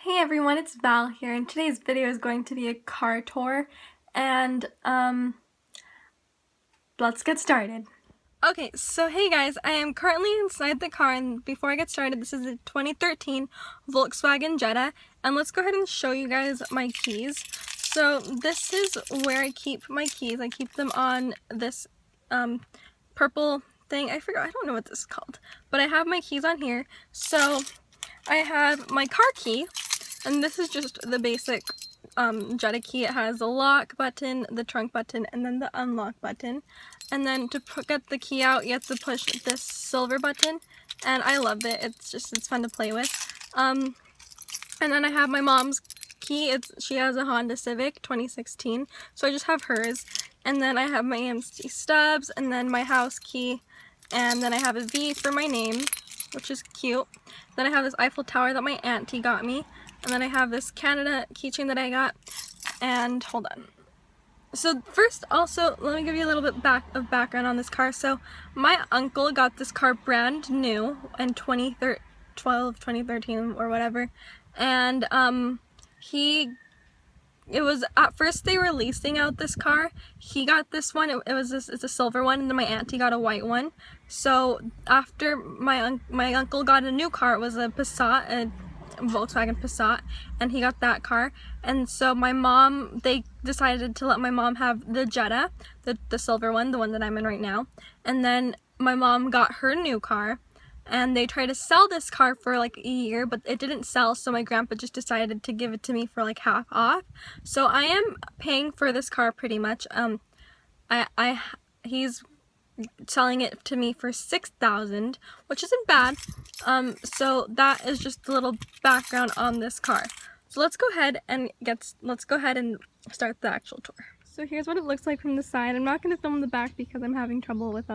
Hey everyone, it's Val here, and today's video is going to be a car tour, and let's get started. Okay, so hey guys, I am currently inside the car, and before I get started, this is a 2013 Volkswagen Jetta, and let's go ahead and show you guys my keys. So this is where I keep my keys. I keep them on this purple thing. I don't know what this is called, but I have my keys on here. So I have my car key, and this is just the basic Jetta key. It has the lock button, the trunk button, and then the unlock button. And then to get the key out, you have to push this silver button, and I love it. It's fun to play with. And then I have my mom's key. She has a Honda Civic 2016, so I just have hers. And then I have my AMC stubs, and then my house key, and then I have a V for my name, which is cute. Then I have this Eiffel Tower that my auntie got me, and then I have this Canada keychain that I got. And hold on. So first, also, let me give you a little bit of background on this car. So my uncle got this car brand new in 2013 or whatever, and it was, at first they were leasing out this car. He got this one. It's a silver one, and then my auntie got a white one. So after my uncle got a new car, it was a Passat, a Volkswagen Passat, and he got that car. And so they decided to let my mom have the Jetta, the silver one, the one that I'm in right now. And then my mom got her new car, and they tried to sell this car for like a year, but it didn't sell, so my grandpa just decided to give it to me for like half off. So I am paying for this car pretty much. He's selling it to me for $6,000, which isn't bad. So that is just a little background on this car. So let's go ahead and start the actual tour. So here's what it looks like from the side. I'm not going to film the back because I'm having trouble with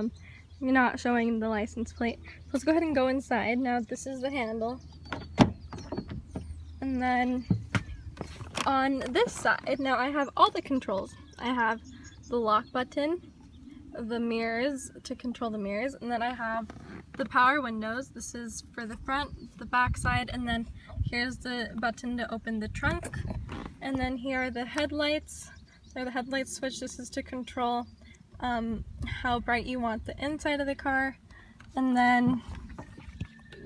not showing the license plate. So let's go ahead and go inside. Now this is the handle. And then on this side, now I have all the controls. I have the lock button, the mirrors to control the mirrors, and then I have the power windows. This is for the front, the back side, and then here's the button to open the trunk. And then here are the headlights. They're the headlight switch. This is to control how bright you want the inside of the car, and then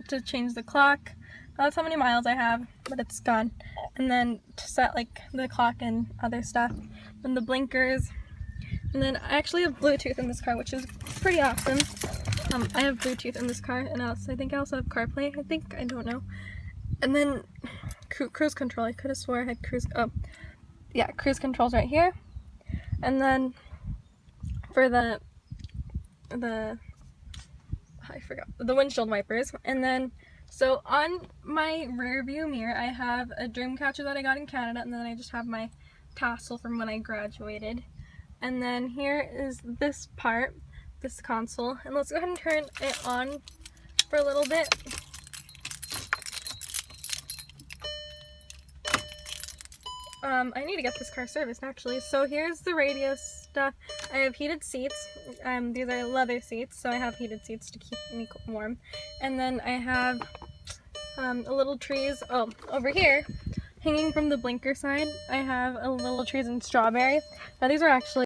to change the clock. That's how many miles I have, but it's gone. And then to set like the clock and other stuff. Then the blinkers. And then I actually have Bluetooth in this car, which is pretty awesome. I have Bluetooth in this car, and I think I also have CarPlay. I don't know. And then cruise control. I could have swore I had cruise. Oh, yeah, cruise control's right here. And then for the windshield wipers. And then so on my rear view mirror, I have a dream catcher that I got in Canada, and then I just have my tassel from when I graduated. And then here is this part, this console, and let's go ahead and turn it on for a little bit. I need to get this car serviced actually. So here's the radio stuff. I have heated seats. These are leather seats, so I have heated seats to keep me warm. And then I have little trees. Oh, over here, hanging from the blinker side, I have a little trees and strawberry. Now these are actually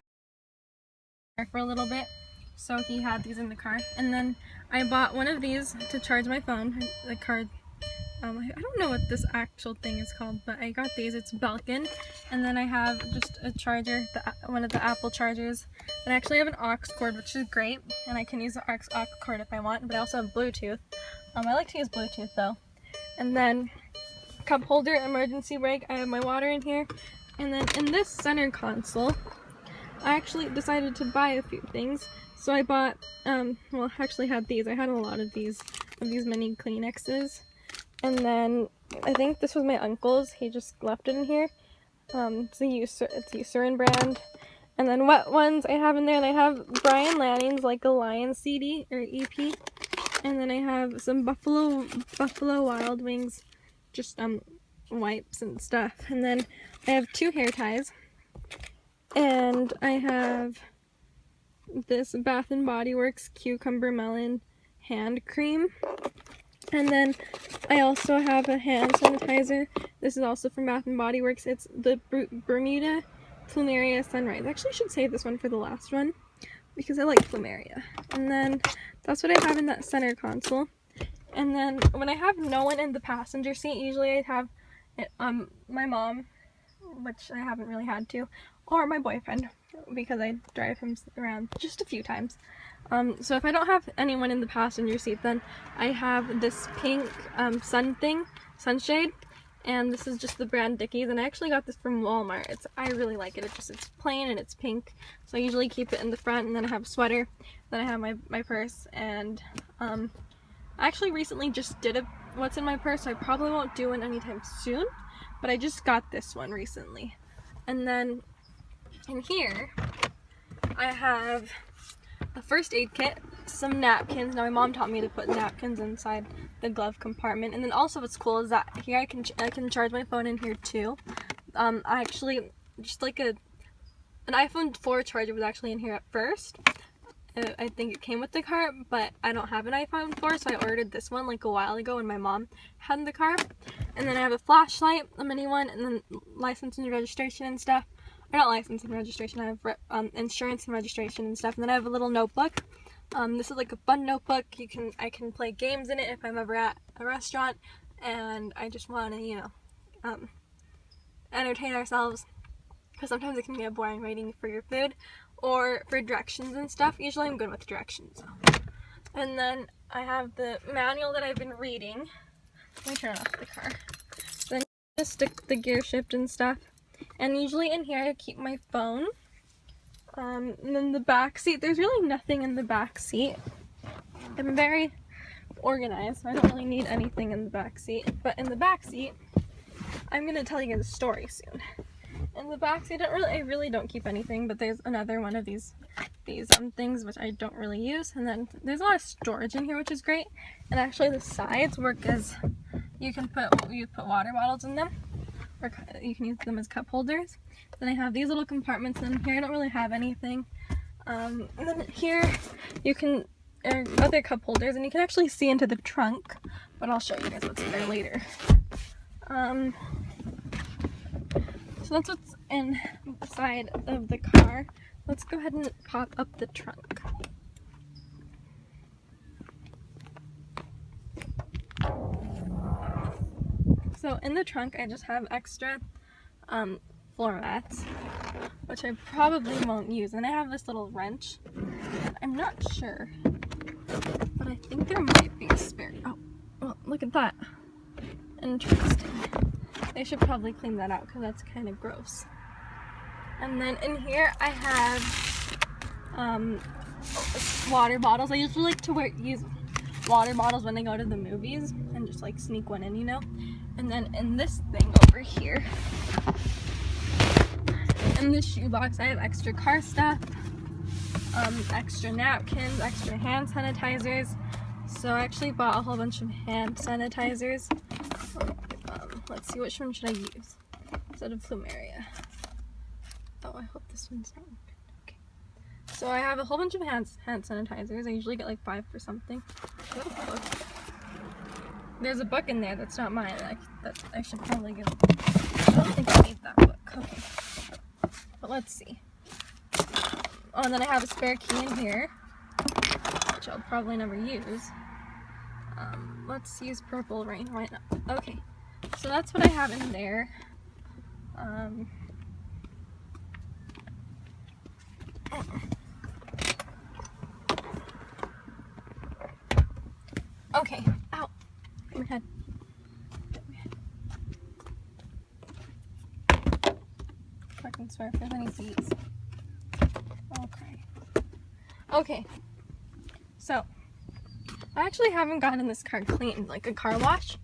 for a little bit, so he had these in the car. And then I bought one of these to charge my phone, the card. I don't know what this actual thing is called, but I got these. It's Belkin. And then I have just a charger, one of the Apple chargers. And I actually have an aux cord, which is great, and I can use the aux cord if I want, but I also have Bluetooth. I like to use Bluetooth though. And then cup holder, emergency brake. I have my water in here. And then in this center console, I actually decided to buy a few things. So I bought, well, I actually had these. I had a lot of these mini Kleenexes. And then I think this was my uncle's. He just left it in here. It's a Eucerin brand. And then wet ones I have in there. And I have Brian Lanning's Like a Lion CD or EP. And then I have some Buffalo Wild Wings, just wipes and stuff. And then I have 2 hair ties. And I have this Bath & Body Works Cucumber Melon hand cream. And then I also have a hand sanitizer This is also from Bath & Body Works. It's the Bermuda Plumeria Sunrise. I actually should save this one for the last one because I like Plumeria. And then that's what I have in that center console. And then when I have no one in the passenger seat, usually I have my mom, which I haven't really had to, or my boyfriend, because I drive him around just a few times. So if I don't have anyone in the passenger seat, then I have this pink sunshade, and this is just the brand Dickies, and I actually got this from Walmart. I really like it. It's plain and it's pink, so I usually keep it in the front, and then I have a sweater, then I have my purse, and I actually recently just did what's in my purse, so I probably won't do it anytime soon, but I just got this one recently. And then in here I have a first aid kit, some napkins. Now my mom taught me to put napkins inside the glove compartment, and then also what's cool is that here I can charge my phone in here too. I actually just like an iPhone 4 charger was actually in here at first. I think it came with the car, but I don't have an iPhone 4, so I ordered this one like a while ago when my mom had the car. And then I have a flashlight, a mini one, and then license and registration and stuff. Or not license and registration, I have insurance and registration and stuff. And then I have a little notebook. This is like a fun notebook. I can play games in it if I'm ever at a restaurant and I just want to, entertain ourselves, because sometimes it can get boring waiting for your food or for directions and stuff. Usually I'm good with directions. And then I have the manual that I've been reading. Let me turn off the car. Then just stick the gear shift and stuff. And usually in here I keep my phone. And then the back seat, there's really nothing in the back seat. I'm very organized, so I don't really need anything in the back seat. But in the back seat, I'm gonna tell you guys a story soon. In the back seat, I really don't keep anything, but there's another one of these things which I don't really use. And then there's a lot of storage in here, which is great. And actually the sides work as you put water bottles in them, or you can use them as cup holders. Then I have these little compartments in here. I don't really have anything. And then here you can other cup holders, and you can actually see into the trunk, but I'll show you guys what's in there later. So that's what's inside of the car. Let's go ahead and pop up the trunk. So in the trunk I just have extra floor mats, which I probably won't use. And I have this little wrench. I'm not sure, but I think there might be a spare. Oh, well, look at that. Interesting. They should probably clean that out because that's kind of gross. And then in here I have water bottles. I usually like to use water bottles when I go to the movies and just like sneak one in, you know. And then in this thing over here, in this shoebox, I have extra car stuff, extra napkins, extra hand sanitizers. So I actually bought a whole bunch of hand sanitizers. Let's see, which one should I use instead of Plumeria? Oh, I hope this one's not open. Okay. So I have a whole bunch of hand sanitizers. I usually get like 5 for something. There's a book in there that's not mine. That I should probably give. I don't think I need that book. Okay. But let's see. Oh, and then I have a spare key in here, which I'll probably never use. Let's use Purple Rain. Why not? Okay. So that's what I have in there. Okay. Ow. Get my head. I can swear if there's any seeds. Okay. Okay. So, I actually haven't gotten this car cleaned, like a car wash.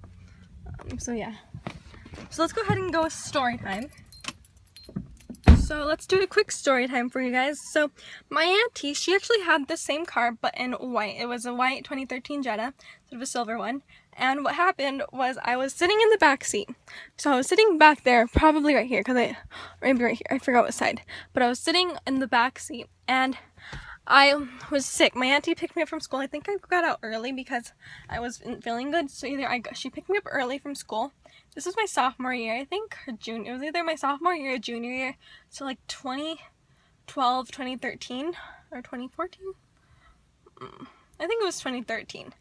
So yeah. So let's go ahead and go with story time. So let's do a quick story time for you guys. So my auntie, she actually had the same car but in white. It was a white 2013 Jetta instead of a silver one. And what happened was I was sitting in the back seat. So I was sitting back there, probably right here, or maybe right here. I forgot what side. But I was sitting in the back seat, and I was sick. My auntie picked me up from school. I think I got out early because I wasn't feeling good. So she picked me up early from school. This was my sophomore year, I think, or junior. It was either my sophomore year or junior year. So like 2012, 2013, or 2014. I think it was 2013.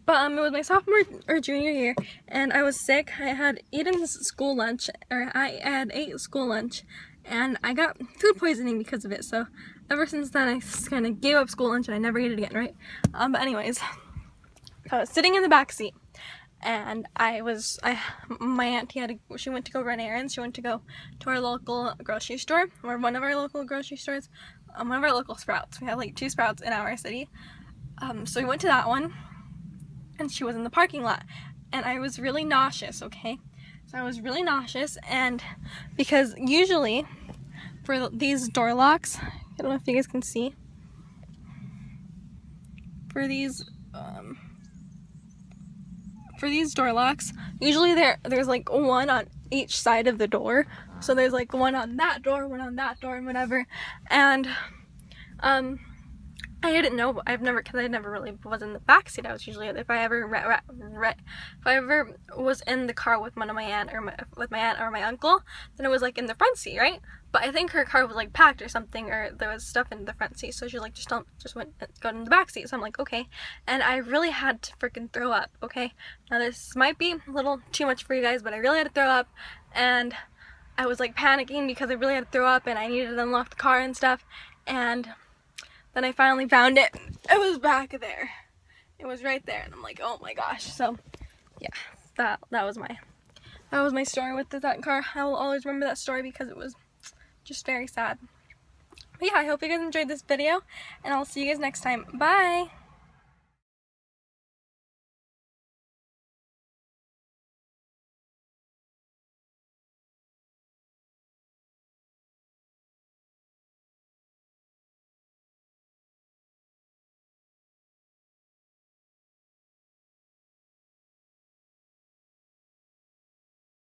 But it was my sophomore or junior year, and I was sick. I had eaten school lunch, or I had ate school lunch, and I got food poisoning because of it. So ever since then, I kind of gave up school lunch, and I never ate it again, right? But anyways, I was sitting in the back seat, and my auntie she went to go run errands. She went to go to our local grocery store, or one of our local grocery stores, one of our local Sprouts. We have like 2 Sprouts in our city. So we went to that one, and she was in the parking lot, and I was really nauseous, okay? So I was really nauseous, and because usually for these door locks, I don't know if you guys can see, for these door locks, usually there's like one on each side of the door. So there's like one on that door, and whatever. And I didn't know. Because I never really was in the back seat. I was usually, if I ever was in the car with my aunt or my uncle, then it was like in the front seat, right? But I think her car was like packed or something, or there was stuff in the front seat, so she was like, just go in the back seat. So I'm like, okay. And I really had to freaking throw up, okay? Now this might be a little too much for you guys, but I really had to throw up, and I was like panicking because I really had to throw up, and I needed to unlock the car and stuff, and then I finally found it. It was back there. It was right there, and I'm like, oh my gosh. So yeah, that was my story with that car. I will always remember that story because it was just very sad. But yeah, I hope you guys enjoyed this video, and I'll see you guys next time. Bye!